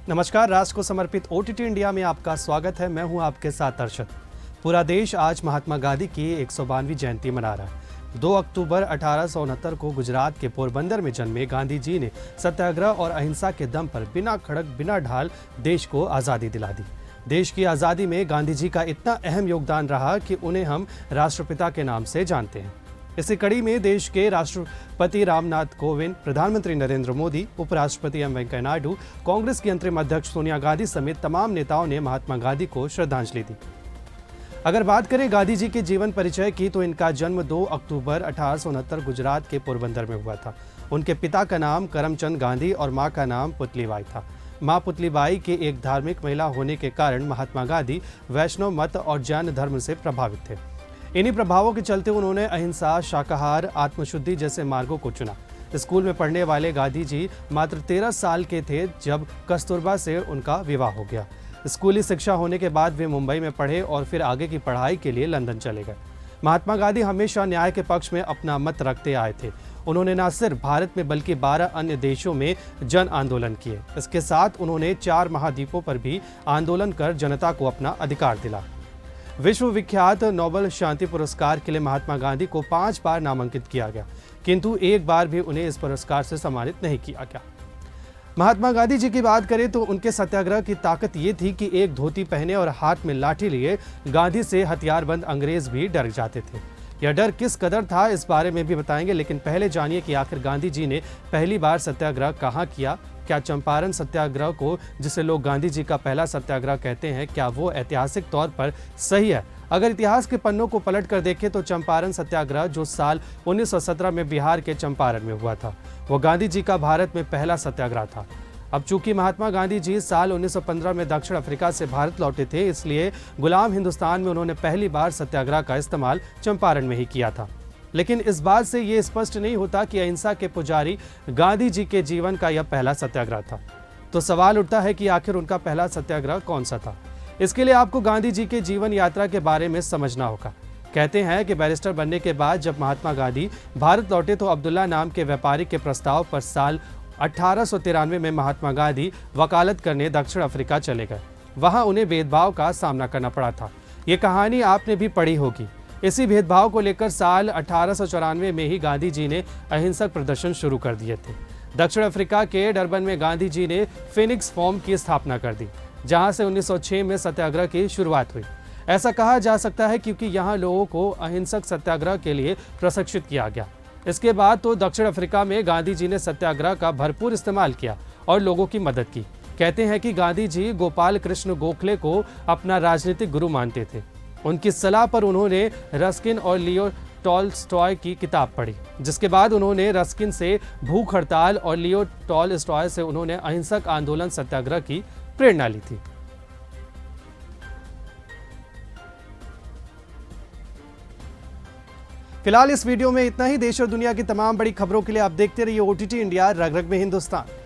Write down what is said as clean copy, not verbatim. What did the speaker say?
नमस्कार। राष्ट्र को समर्पित ओटीटी इंडिया में आपका स्वागत है। मैं हूं आपके साथ अर्शद। पूरा देश आज महात्मा गांधी की 152वीं जयंती मना रहा है। 2 अक्टूबर 1869 को गुजरात के पोरबंदर में जन्मे गांधी जी ने सत्याग्रह और अहिंसा के दम पर बिना खड़क बिना ढाल देश को आज़ादी दिला दी। देश की आज़ादी में गांधी जी का इतना अहम योगदान रहा कि उन्हें हम राष्ट्रपिता के नाम से जानते हैं। इसी कड़ी में देश के राष्ट्रपति रामनाथ कोविंद, प्रधानमंत्री नरेंद्र मोदी, उपराष्ट्रपति एम वेंकैया नायडू, कांग्रेस की अंतरिम अध्यक्ष सोनिया गांधी समेत तमाम नेताओं ने महात्मा गांधी को श्रद्धांजलि दी। अगर बात करें गांधी जी के जीवन परिचय की, तो इनका जन्म 2 अक्टूबर 1869 गुजरात के पोरबंदर में हुआ था। उनके पिता का नाम करमचंद गांधी और मां का नाम पुतलीबाई था। मां पुतलीबाई के एक धार्मिक महिला होने के कारण महात्मा गांधी वैष्णव मत और जैन धर्म से प्रभावित थे। इन्हीं प्रभावों के चलते उन्होंने अहिंसा, शाकाहार, आत्मशुद्धि जैसे मार्गों को चुना। स्कूल में पढ़ने वाले गांधी जी मात्र 13 साल के थे जब कस्तूरबा से उनका विवाह हो गया। स्कूली शिक्षा होने के बाद वे मुंबई में पढ़े और फिर आगे की पढ़ाई के लिए लंदन चले गए। महात्मा गांधी हमेशा न्याय के पक्ष में अपना मत रखते आए थे। उन्होंने न सिर्फ भारत में बल्कि 12 अन्य देशों में जन आंदोलन किए। इसके साथ उन्होंने 4 महाद्वीपों पर भी आंदोलन कर जनता को अपना अधिकार दिला। विश्व विख्यात नोबेल शांति पुरस्कार के लिए महात्मा गांधी को 5 बार नामांकित किया गया, किंतु एक बार भी उन्हें इस पुरस्कार से सम्मानित नहीं किया गया। महात्मा गांधी जी की बात करें तो उनके सत्याग्रह की ताकत ये थी कि एक धोती पहने और हाथ में लाठी लिए गांधी से हथियारबंद अंग्रेज भी डर जाते थे। यह डर किस कदर था, इस बारे में भी बताएंगे, लेकिन पहले जानिए कि आखिर गांधी जी ने पहली बार सत्याग्रह कहाँ किया। क्या चंपारण सत्याग्रह को, जिसे लोग गांधी जी का पहला सत्याग्रह कहते हैं, क्या वो ऐतिहासिक तौर पर सही है? अगर इतिहास के पन्नों को पलट कर देखें तो चंपारण सत्याग्रह, जो साल 1917 में बिहार के चंपारण में हुआ था, वो गांधी जी का भारत में पहला सत्याग्रह था। अब चूंकि महात्मा गांधी जी साल 1915 में दक्षिण अफ्रीका से भारत लौटे थे, इसलिए गुलाम हिंदुस्तान में उन्होंने पहली बार सत्याग्रह का इस्तेमाल चंपारण में ही किया था। लेकिन इस बात से ये स्पष्ट नहीं होता कि अहिंसा के पुजारी गांधी जी के जीवन का यह पहला सत्याग्रह था। तो सवाल उठता है कि आखिर उनका पहला सत्याग्रह कौन सा था? इसके लिए आपको गांधी जी के जीवन यात्रा के बारे में समझना होगा। कहते हैं कि बैरिस्टर बनने के बाद जब महात्मा गांधी भारत लौटे तो अब्दुल्ला नाम के व्यापारी के प्रस्ताव पर साल 1893 में महात्मा गांधी वकालत करने दक्षिण अफ्रीका चले गए। वहां उन्हें भेदभाव का सामना करना पड़ा था। ये कहानी आपने भी पढ़ी होगी। इसी भेदभाव को लेकर साल 1894 में ही गांधी जी ने अहिंसक प्रदर्शन शुरू कर दिए थे। दक्षिण अफ्रीका के डरबन में गांधी जी ने फिनिक्स फॉर्म की स्थापना कर दी, जहां से 1906 में सत्याग्रह की शुरुआत हुई। ऐसा कहा जा सकता है क्योंकि यहाँ लोगों को अहिंसक सत्याग्रह के लिए प्रशिक्षित किया गया। इसके बाद तो दक्षिण अफ्रीका में गांधी जी ने सत्याग्रह का भरपूर इस्तेमाल किया और लोगों की मदद की। कहते हैं कि गांधी जी गोपाल कृष्ण गोखले को अपना राजनीतिक गुरु मानते थे। उनकी सलाह पर उन्होंने रस्किन और लियो टॉलस्टॉय की किताब पढ़ी, जिसके बाद उन्होंने रस्किन से भूख हड़ताल और लियो टॉलस्टॉय से उन्होंने अहिंसक आंदोलन सत्याग्रह की प्रेरणा ली थी। फिलहाल इस वीडियो में इतना ही। देश और दुनिया की तमाम बड़ी खबरों के लिए आप देखते रहिए ओटीटी इंडिया, रग रग में हिंदुस्तान।